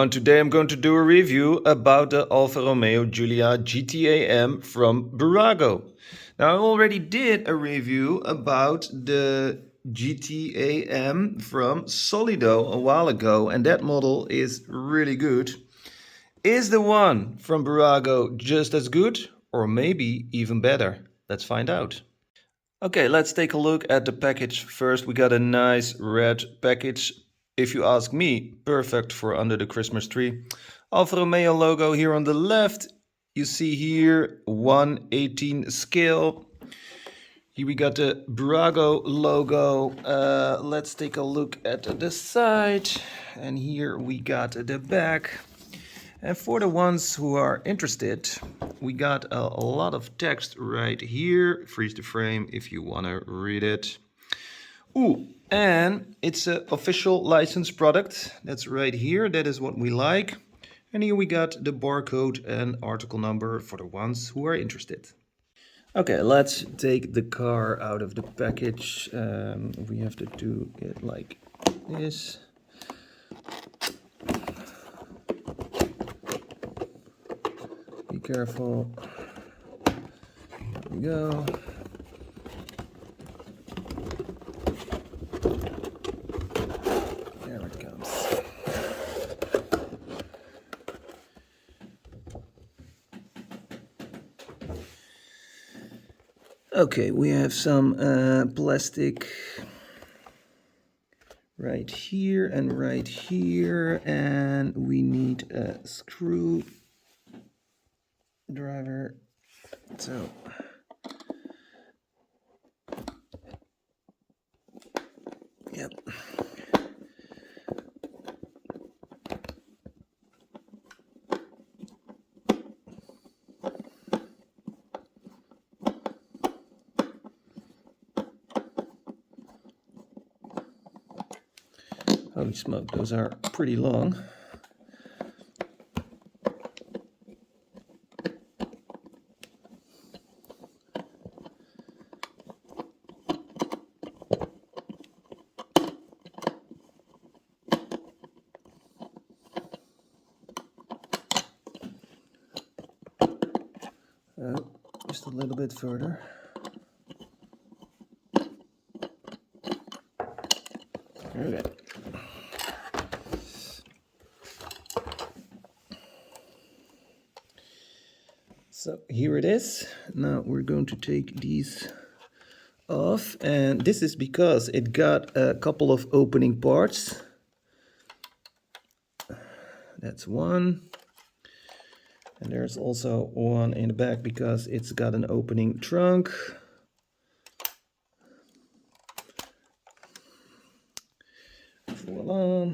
everyone, today I'm going to do a review about the Alfa Romeo Giulia GTAM from Bburago. Now I already did a review about the GTAM from Solido a while ago, and that model is really good. Is the one from Bburago just as good or maybe even better? Let's find out. Okay, let's take a look at the package first. We got a nice red package. If you ask me, perfect for under the Christmas tree. Alfa Romeo logo here on the left. You see here 1/18 scale. Here we got the Bburago logo. Let's take a look at the side. And here we got the back. And for the ones who are interested, we got a lot of text right here. Freeze the frame if you want to read it. Ooh, and it's an official licensed product. That's right here. That is what we like. And here we got the barcode and article number for the ones who are interested. Okay, let's take the car out of the package. We have to do it like this. Be careful. There we go. There it comes. Okay, we have some plastic right here, and we need a screw driver. So yep. Holy smoke, those are pretty long. Just a little bit further. Okay. So here it is. Now we're going to take these off, and this is because it got a couple of opening parts. That's one. And there's also one in the back because it's got an opening trunk. Voila.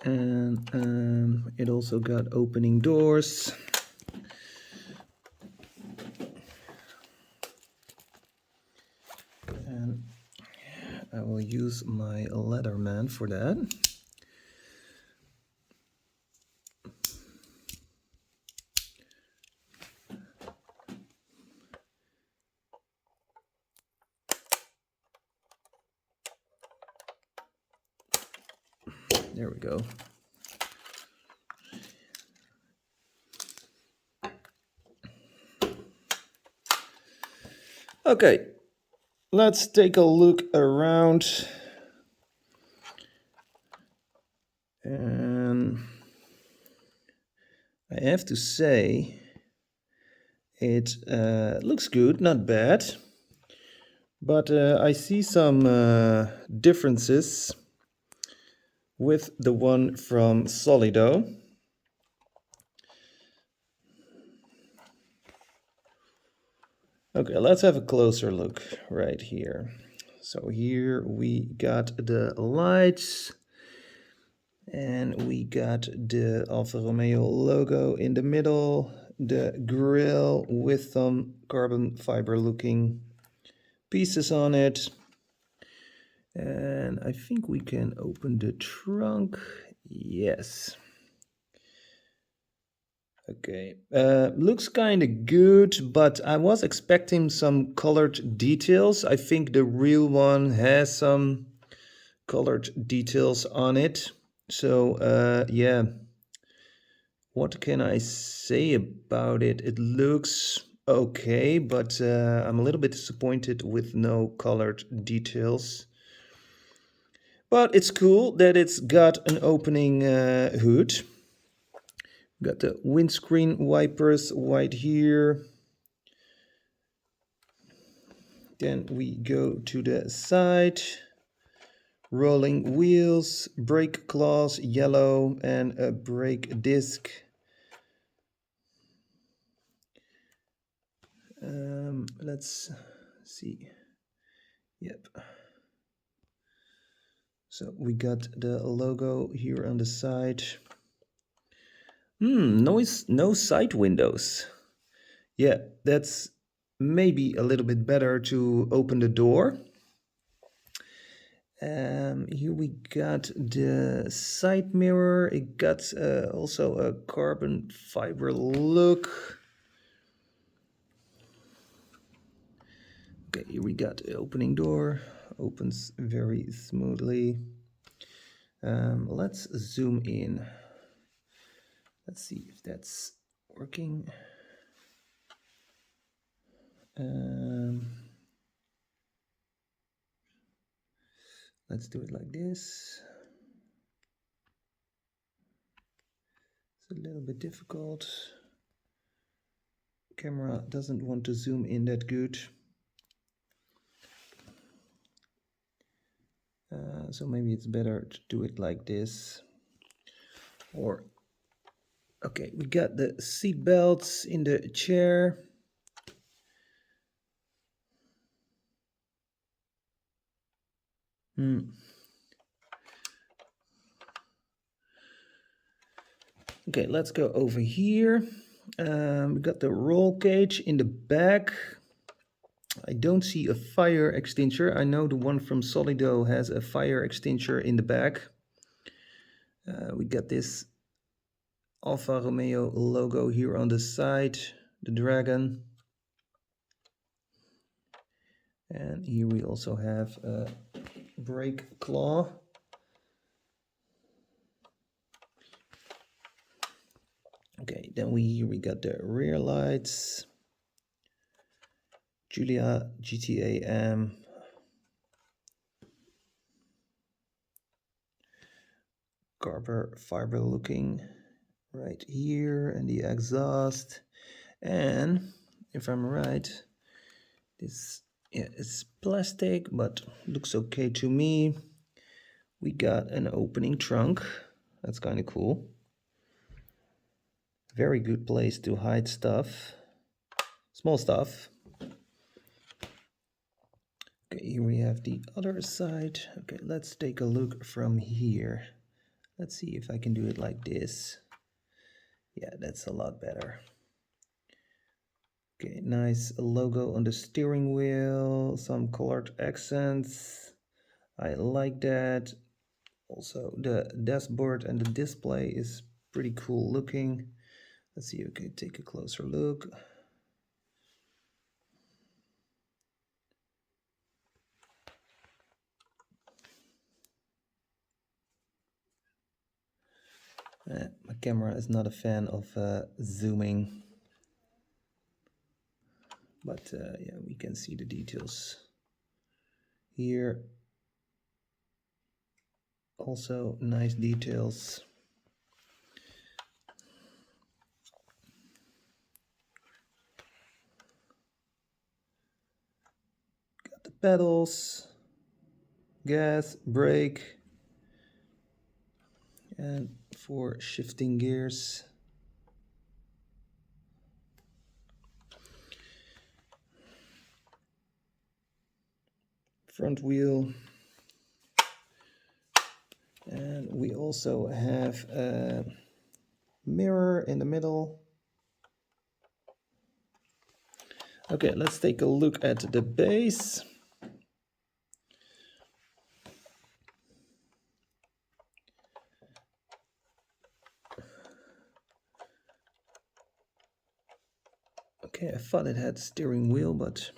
And it also got opening doors. And I will use my Leatherman for that. There we go. Okay, let's take a look around. And I have to say, it looks good, not bad. But I see some differences with the one from Solido. Okay, let's have a closer look right here. So here we got the lights, and we got the Alfa Romeo logo in the middle, the grille with some carbon fiber looking pieces on it. And I think we can open the trunk. Yes. Okay, looks kind of good, but I was expecting some colored details. I think the real one has some colored details on it. So yeah, what can I say about it? It looks okay, but I'm a little bit disappointed with no colored details. But it's cool that it's got an opening hood. Got the windscreen wipers right here. Then we go to the side. Rolling wheels, brake claws, yellow, and a brake disc. Let's see. Yep. So we got the logo here on the side. No side windows. Yeah, that's maybe a little bit better to open the door. Here we got the side mirror. It got also a carbon fiber look. Okay, here we got the opening door. Opens very smoothly. Let's zoom in. Let's see if that's working. Let's do it like this. It's a little bit difficult. Camera doesn't want to zoom in that good. So maybe it's better to do it like this. Or, okay, we got the seat belts in the chair. Okay, let's go over here. We got the roll cage in the back. I don't see a fire extinguisher. I know the one from Solido has a fire extinguisher in the back. We got this Alfa Romeo logo here on the side, the dragon. And here we also have a brake claw. Okay, then here we got the rear lights. Giulia GTAM. Carbon fiber looking right here, and the exhaust. And if I'm right, this, yeah, it's plastic, but looks okay to me. We got an opening trunk. That's kind of cool. Very good place to hide stuff, small stuff. Okay, here we have the other side. Okay, let's take a look from here. Let's see if I can do it like this. Yeah, that's a lot better. Okay, nice logo on the steering wheel, some colored accents. I like that. Also, the dashboard and the display is pretty cool looking. Let's see, okay, take a closer look. My camera is not a fan of zooming, but yeah, we can see the details here. Also nice details. Got the pedals, gas, brake, and for shifting gears. Front wheel. And we also have a mirror in the middle. Okay, let's take a look at the base. Okay, I thought it had steering wheel, but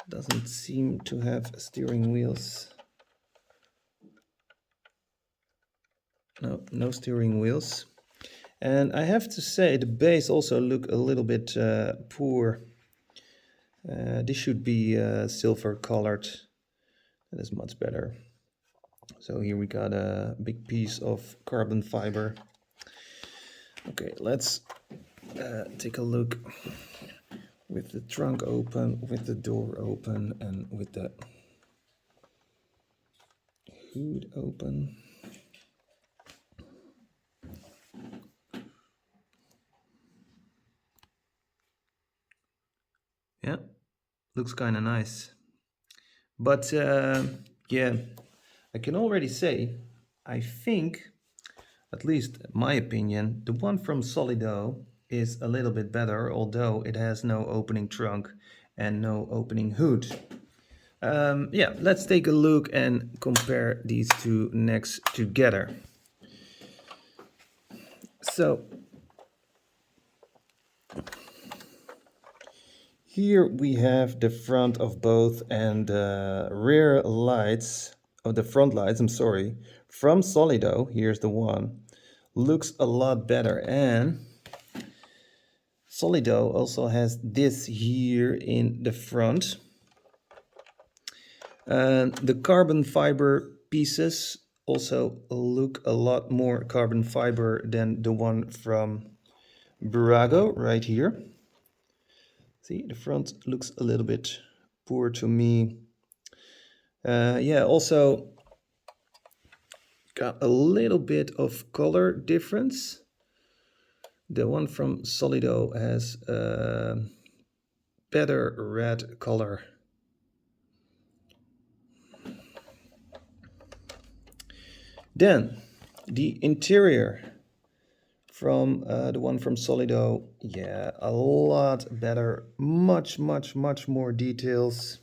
doesn't seem to have steering wheels. No steering wheels. And I have to say the base also look a little bit poor. This should be silver colored. That is much better. So here we got a big piece of carbon fiber. Okay, let's take a look with the trunk open, with the door open, and with the hood open. Yeah, looks kind of nice. But yeah, I can already say, I think, at least my opinion, the one from Solido is a little bit better, although it has no opening trunk and no opening hood. Yeah, let's take a look and compare these two next together. So here we have the front of both and rear lights of the front lights, I'm sorry, from Solido. Here's the one. Looks a lot better, and Solido also has this here in the front. And the carbon fiber pieces also look a lot more carbon fiber than the one from Bburago right here. See, the front looks a little bit poor to me. Yeah, also got a little bit of color difference. The one from Solido has better red color. Then the interior from the one from Solido, yeah, a lot better, much more details.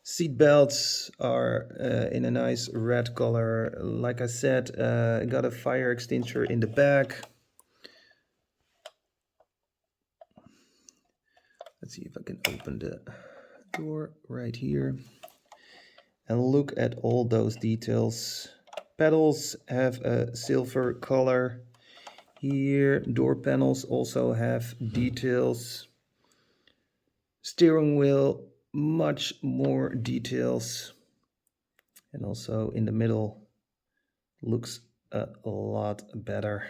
Seat belts are in a nice red color. Like I said, got a fire extinguisher in the back. Let's see if I can open the door right here and look at all those details. Pedals have a silver color. Here, door panels also have details. Steering wheel, much more details. And also in the middle, looks a lot better.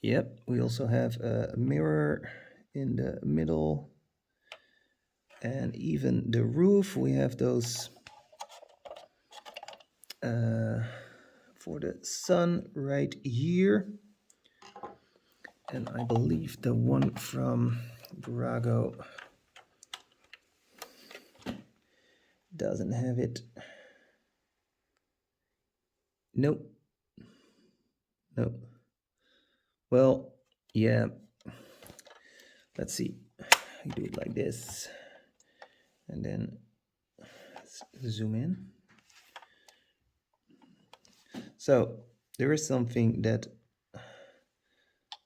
Yep, we also have a mirror in the middle. And even the roof, we have those for the sun right here. And I believe the one from Bburago doesn't have it. Nope. Nope. Well, yeah. Let's see. You do it like this. And then let's zoom in. So there is something that,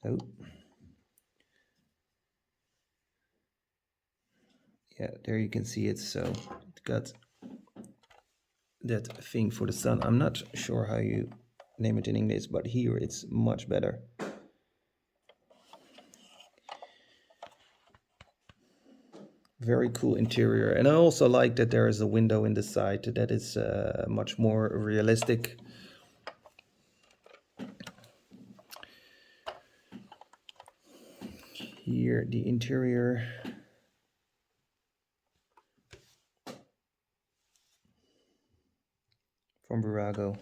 oh, yeah, there you can see it. So it got that thing for the sun. I'm not sure how you name it in English, but here it's much better. Very cool interior. And I also like that there is a window in the side that is much more realistic. Here, the interior. From Bburago.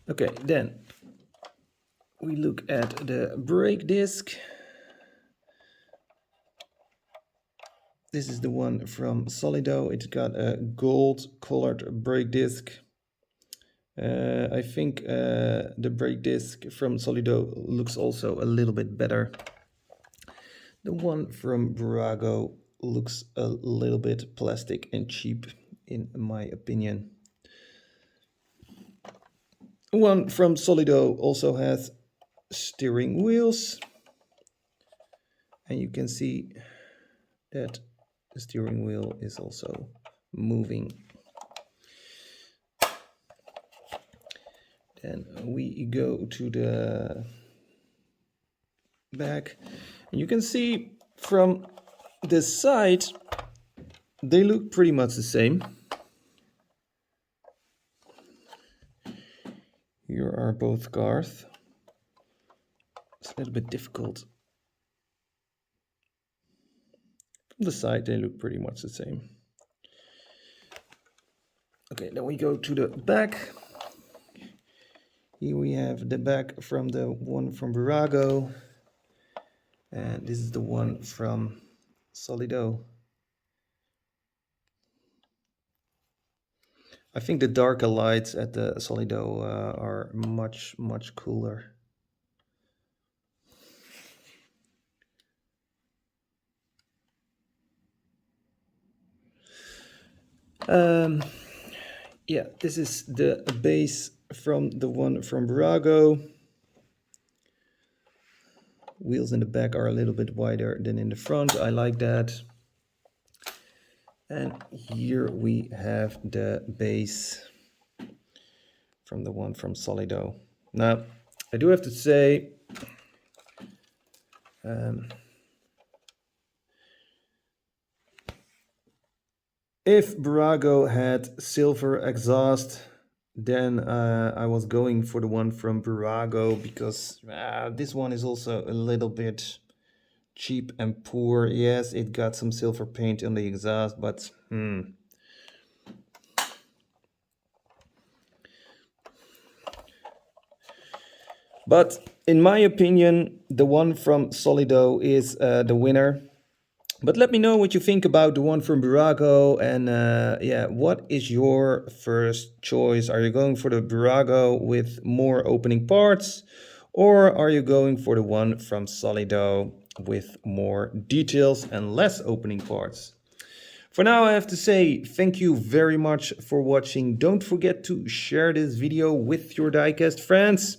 Okay, then we look at the brake disc. This is the one from Solido. It's got a gold colored brake disc. I think the brake disc from Solido looks also a little bit better. The one from Bburago looks a little bit plastic and cheap, in my opinion. One from Solido also has steering wheels, and you can see that the steering wheel is also moving. Then we go to the back, and you can see from the side they look pretty much the same. Here are both cars. It's a little bit difficult. From the side they look pretty much the same. Okay, then we go to the back. Here we have the back from the one from Bburago, and this is the one from Solido. I think the darker lights at the Solido are much cooler. Yeah, this is the base from the one from Bburago. Wheels in the back are a little bit wider than in the front. I like that. And here we have the base from the one from Solido. Now, I do have to say, if Bburago had silver exhaust, then I was going for the one from Bburago, because this one is also a little bit cheap and poor. Yes, it got some silver paint on the exhaust, but But in my opinion, the one from Solido is the winner. But let me know what you think about the one from Bburago, and yeah, what is your first choice? Are you going for the Bburago with more opening parts, or are you going for the one from Solido with more details and less opening parts? For now, I have to say thank you very much for watching. Don't forget to share this video with your diecast friends.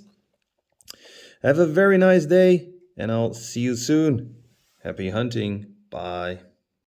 Have a very nice day, and I'll see you soon. Happy hunting. Bye.